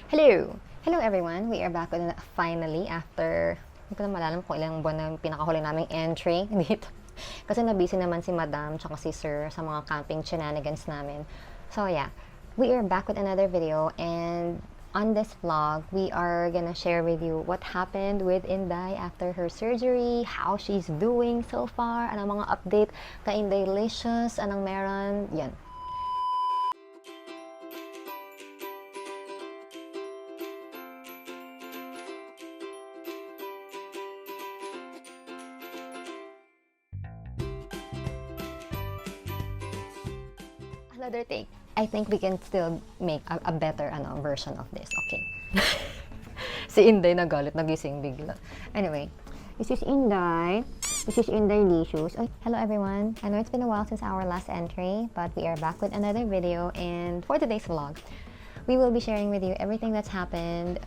Hello! Hello everyone! We are back with finally after, hindi ko na malalam kung ilang buwan na pinakahuli naming entry dito. Kasi nabusy naman si Madam tsaka si Sir sa mga camping shenanigans namin. So yeah, we are back with another video, and on this vlog, we are gonna share with you what happened with Inday after her surgery, how she's doing so far, anong mga update kay Indaylicious, anong meron, yan. Another take. I think we can still make a better version of this. Okay. Si Inday nagalit, nagising bigla. Anyway, this is Inday. This is Indaylicious. Oh, hello everyone. I know it's been a while since our last entry, but we are back with another video, and for today's vlog, we will be sharing with you everything that's happened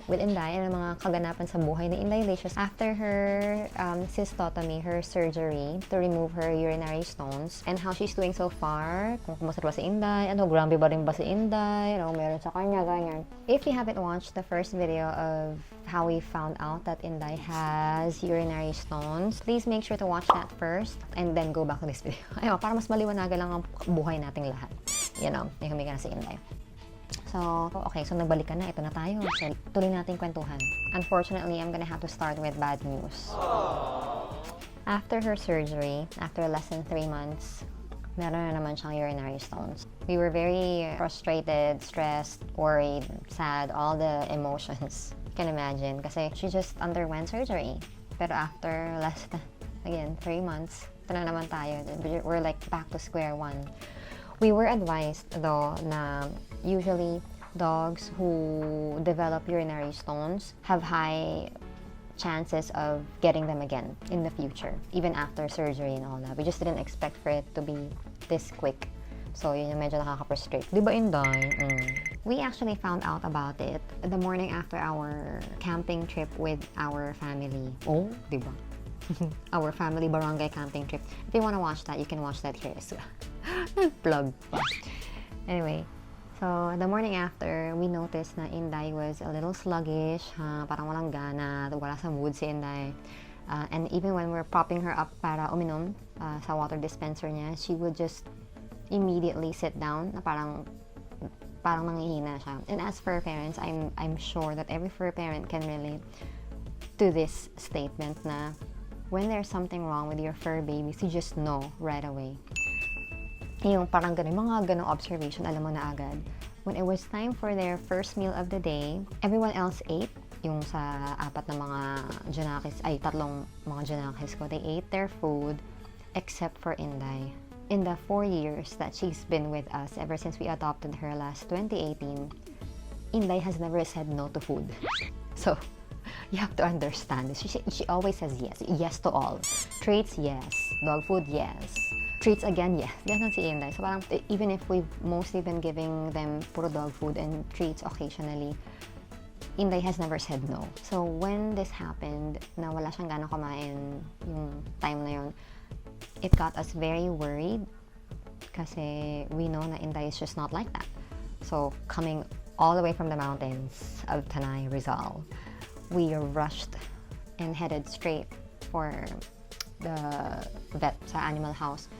with Inday and mga kaganapan sa buhay ni Indaylicious after her cystotomy, her surgery to remove her urinary stones, and how she's doing so far, kung kumusta ba si Inday, ano, grabe ba rin ba si Inday, ano meron sa kanya, ganyan. If you haven't watched the first video of how we found out that Inday has urinary stones, please make sure to watch that first and then go back to this video. Ayun, para mas maliwanagan lang ang buhay nating lahat. You know, may humiga na si Inday. So, okay, so nagbalikan na. Ito na tayo. So, tuloy natin kwentuhan. Unfortunately, I'm gonna have to start with bad news. After her surgery, after less than 3 months, meron na naman siyang urinary stones. We were very frustrated, stressed, worried, sad, all the emotions. You can imagine. Kasi she just underwent surgery. Pero after less than, again, 3 months, ito na naman tayo. We're like back to square one. We were advised though na usually dogs who develop urinary stones have high chances of getting them again in the future, even after surgery and all that. We just didn't expect for it to be this quick. So yun yung medyo nakaka-frustrate. Di ba, Inday? We actually found out about it the morning after our camping trip with our family. Oh, di ba? Our family barangay camping trip. If you wanna watch that, you can watch that here as well. Nag-plug pa. Anyway, so the morning after, we noticed na Inday was a little sluggish, parang walang gana, wala sa mood si Inday. And even when we're propping her up para uminom sa water dispenser niya, she would just immediately sit down na parang nanghihina siya. And as fur parents, I'm sure that every fur parent can relate to this statement na when there's something wrong with your fur babies, you just know right away. Yung parang ganun, mga ganong observation, alam mo na agad. When it was time for their first meal of the day, everyone else ate. Yung sa apat na mga Janakis, ay tatlong mga Janakis ko, they ate their food except for Inday. In the 4 years that she's been with us, ever since we adopted her last 2018, Inday has never said no to food. So, you have to understand this. She always says yes. Yes to all. Treats, yes. Dog food, yes. Treats again, yes. Ganon si Inday. So parang even if we've mostly been giving them puro dog food and treats occasionally, Inday has never said no. So when this happened, na wala siyang gana kumain yung time na yun, it got us very worried kasi we know na Inday is just not like that. So coming all the way from the mountains of Tanay, Rizal, we rushed and headed straight for the vet sa animal house.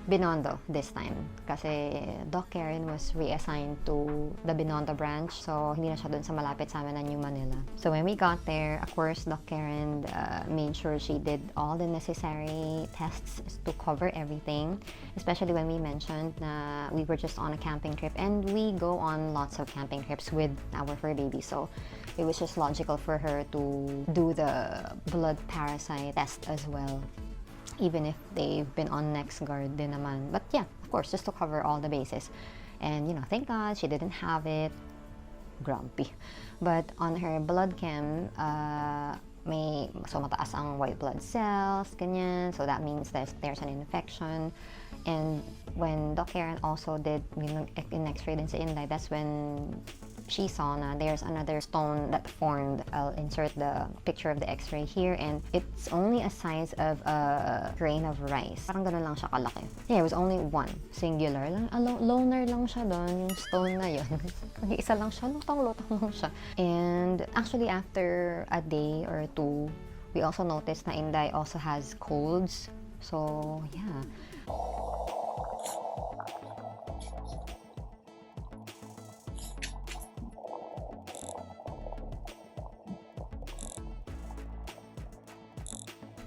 Binondo this time kasi Doc Karen was reassigned to the Binondo branch, so hindi na siya dun sa malapit sa amin na New Manila. So when we got there, of course, Doc Karen made sure she did all the necessary tests to cover everything, especially when we mentioned na we were just on a camping trip, and we go on lots of camping trips with our fur baby, so it was just logical for her to do the blood parasite test as well, even if they've been on NexGard din naman. But yeah, of course, just to cover all the bases. And you know, thank God she didn't have it. Grumpy. But on her blood chem, so mataas ang white blood cells, ganyan. So that means there's an infection. And when Doc Karen also did in X-ray din sa Inday, that's when she saw na there's another stone that formed. I'll insert the picture of the x-ray here, and it's only a size of a grain of rice. Parang ganun lang siya kalaki. Yeah, it was only one. Singular lang. Loner lang siya doon, yung stone na yun. Isa lang siya, lutang-lutang lang siya. And actually, after a day or two, we also noticed na Inday also has colds. So, yeah.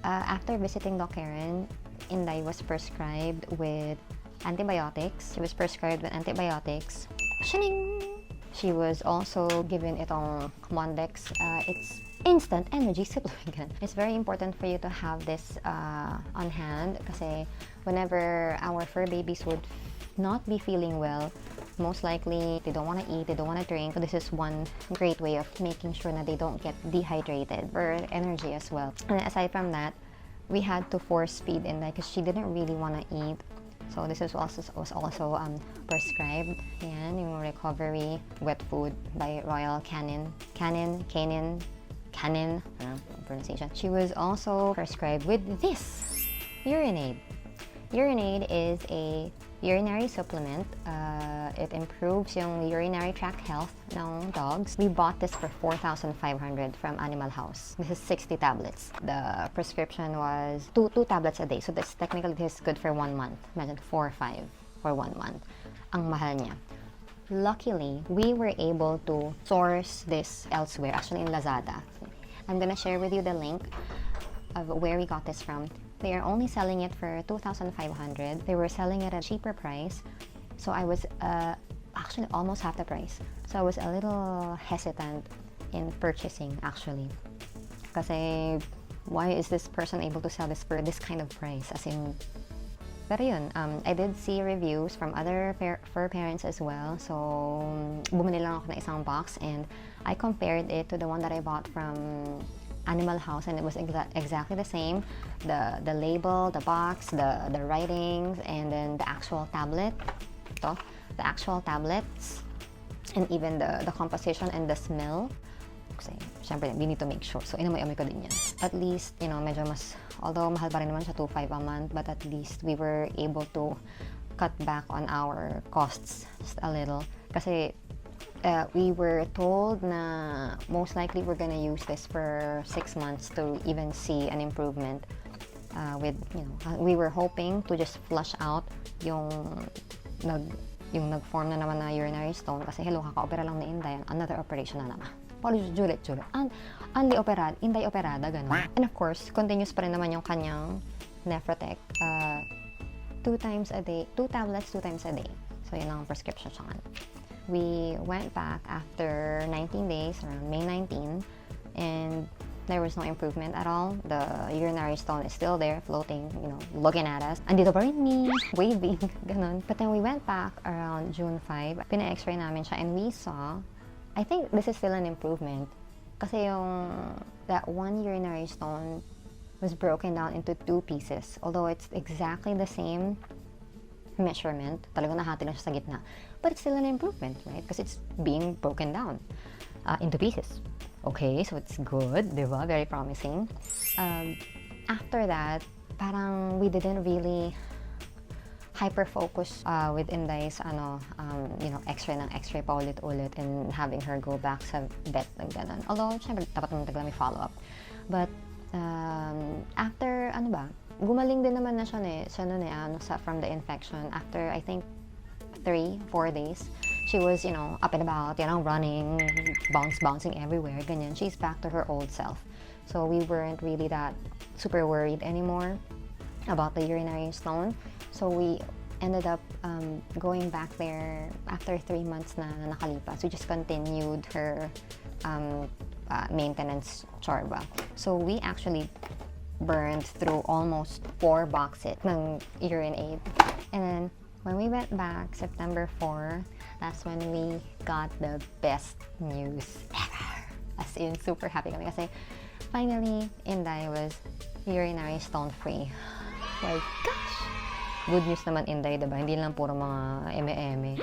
After visiting Doc Karen, Inday was prescribed with antibiotics. She was prescribed with antibiotics. Shining! She was also given itong Mondex. It's instant energy supplement. It's very important for you to have this on hand kasi whenever our fur babies would not be feeling well, most likely they don't want to eat, they don't want to drink. So this is one great way of making sure that they don't get dehydrated for energy as well. And aside from that, we had to force feed Inday because she didn't really want to eat. So this was also prescribed. Yan, yung recovery wet food by Royal Canin, pronunciation. She was also prescribed with this, Urinary. Urinary is a urinary supplement. It improves yung urinary tract health ng dogs. We bought this for 4,500 from Animal House. This is 60 tablets. The prescription was two tablets a day. So this technically this is good for 1 month. Imagine 4 or 5 for 1 month. Ang mahal niya. Luckily, we were able to source this elsewhere, actually in Lazada. I'm gonna share with you the link of where we got this from. They are only selling it for 2,500. They were selling it at a cheaper price. So I was actually almost half the price. So I was a little hesitant in purchasing actually. Kasi why is this person able to sell this for this kind of price? As in, pero yun, I did see reviews from other fur parents as well. So bumili lang ako ng isang box and I compared it to the one that I bought from Animal House, and it was exactly the same. The label, the box, the writings, and then the actual tablet. Ito, the actual tablets, and even the composition and the smell. Kasi, syempre, we need to make sure. So, inamoy-amoy ko din yan. At least, you know, medyo mas, although mahal pa rin naman siya, 2,500 a month, but at least we were able to cut back on our costs just a little. Kasi, we were told na most likely we're gonna use this for 6 months to even see an improvement. With, you know, we were hoping to just flush out yung nag-form na naman na urinary stone kasi hello, kaka-opera lang ni Inday, another operation na naman. Julit. Inday operada, gano'n. And of course, continuous pa rin naman yung kanyang Nephrotec. 2 times a day, 2 tablets 2 times a day. So, yun ang prescription siya nga. We went back after 19 days, around May 19, and there was no improvement at all. The urinary stone is still there, floating, you know, looking at us. Andito pa rin me, waving, ganun. But then we went back around June 5, pina-x-ray namin siya, and we saw, I think this is still an improvement. Kasi that one urinary stone was broken down into 2 pieces. Although it's exactly the same measurement, talagang nahati lang siya sa gitna. But it's still an improvement, right? Because it's being broken down into pieces. Okay, so it's good, di ba? Very promising. After that, parang we didn't really hyper-focus with Inday's x-ray ng x-ray pa ulit-ulit and having her go back sa vet, like ganun. Although, syempre, dapat naman tagala may follow-up. But, after, gumaling din naman na siya from the infection. After, I think, 3-4 days, she was, up and about, running, bouncing everywhere, ganyan. She's back to her old self. So we weren't really that super worried anymore about the urinary stone. So we ended up going back there after 3 months na nakalipas. We just continued her maintenance charba. So we actually burned through almost 4 boxes ng urine aid. And then when we went back September 4, that's when we got the best news ever. As in, super happy kami kasi finally, Inday was urinary stone free. My gosh! Good news naman, Inday, diba? Hindi lang puro mga eme-eme.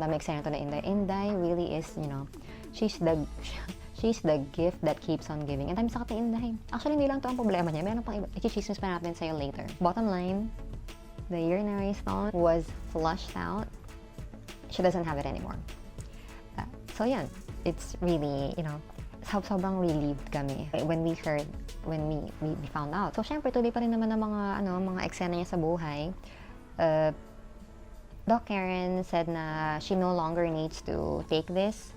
dami eksena to na Inday. Inday really is, you know, she's the gift that keeps on giving. And dami sakit ni Inday. Actually, hindi lang to ang problema niya. Meron pang iba. I-chismis pa natin sa'yo later. Bottom line, the urinary stone was flushed out. She doesn't have it anymore. So yan, it's really, you know, sobrang relieved kami when we found out. So syempre, tuloy pa rin naman ang mga eksena niya sa buhay. Doc Karen said na she no longer needs to take this.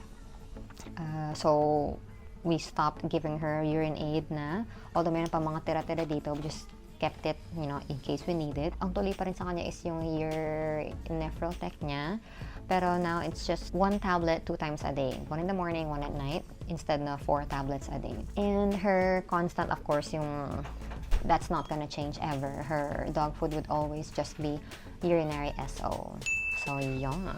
So we stopped giving her urine aid na. Although meron pa mga tira-tira dito, we just kept it, you know, in case we need it. Ang tuloy pa rin sa kanya is yung ear nephrotech niya. Pero now, it's just 1 tablet 2 times a day. 1 in the morning, 1 at night, instead na 4 tablets a day. And her constant, of course, that's not gonna change ever. Her dog food would always just be urinary SO. So, yon.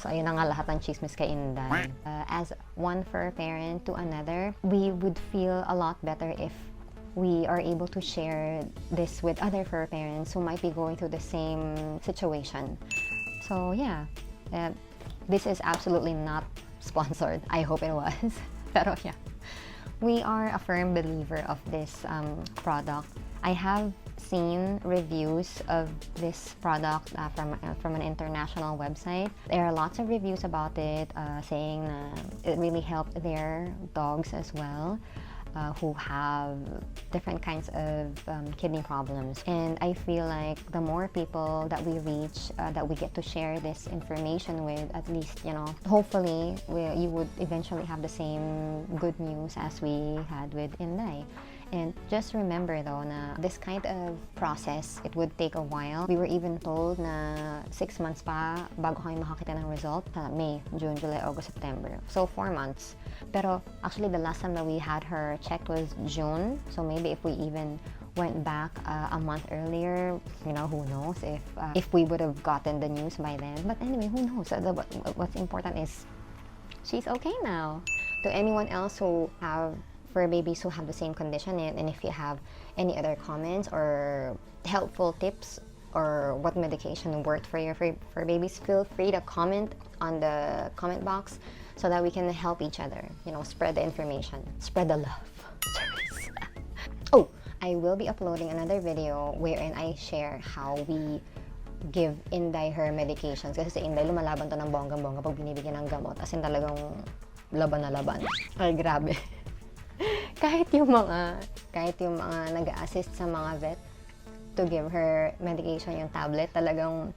So, ayun na nga lahat ng chismis kay Inday. As one fur parent to another, we would feel a lot better if we are able to share this with other fur parents who might be going through the same situation. So yeah, this is absolutely not sponsored. I hope it was. Pero yeah, we are a firm believer of this product. I have seen reviews of this product from an international website. There are lots of reviews about it saying it really helped their dogs as well. Who have different kinds of kidney problems. And I feel like the more people that we reach, that we get to share this information with, at least, you know, hopefully you would eventually have the same good news as we had with Inday. And just remember though na this kind of process, it would take a while. We were even told na 6 months pa bago kayo makakita ng result. May, June, July, August, September. So 4 months. Pero actually the last time that we had her checked was June. So maybe if we even went back a month earlier, you know, who knows if we would have gotten the news by then. But anyway, who knows? What's important is she's okay now. To anyone else who have fur babies who have the same condition, and if you have any other comments or helpful tips or what medication worked for your fur babies, feel free to comment on the comment box so that we can help each other, you know, spread the information, spread the love. Oh, I will be uploading another video wherein I share how we give Inday her medications. Kasi si Inday lumalaban to ng bonggang-bongga pag binibigyan ng gamot. As in talagang laban na laban. Ay, grabe. kahit yung mga nag-a-assist sa mga vet to give her medication, yung tablet, talagang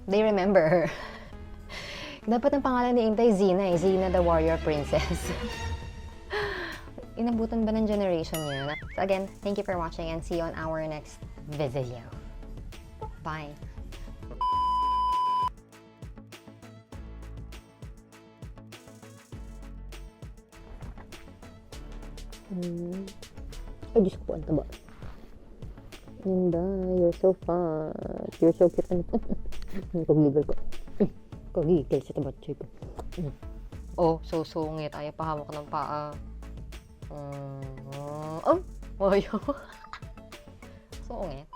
they remember her. Dapat ang pangalan ni Inday Zina the Warrior Princess. Inabutan ba ng generation yun? So again, thank you for watching and see you on our next video. Bye! Ay, Diyos ko po, ang taba. Inday, you're so fat. You're so cute. Kagigil ko. Kagigil sa taba, chico. Oh, so sungit. Ayaw pahawak ng paa. Oh, ayaw. Sungit.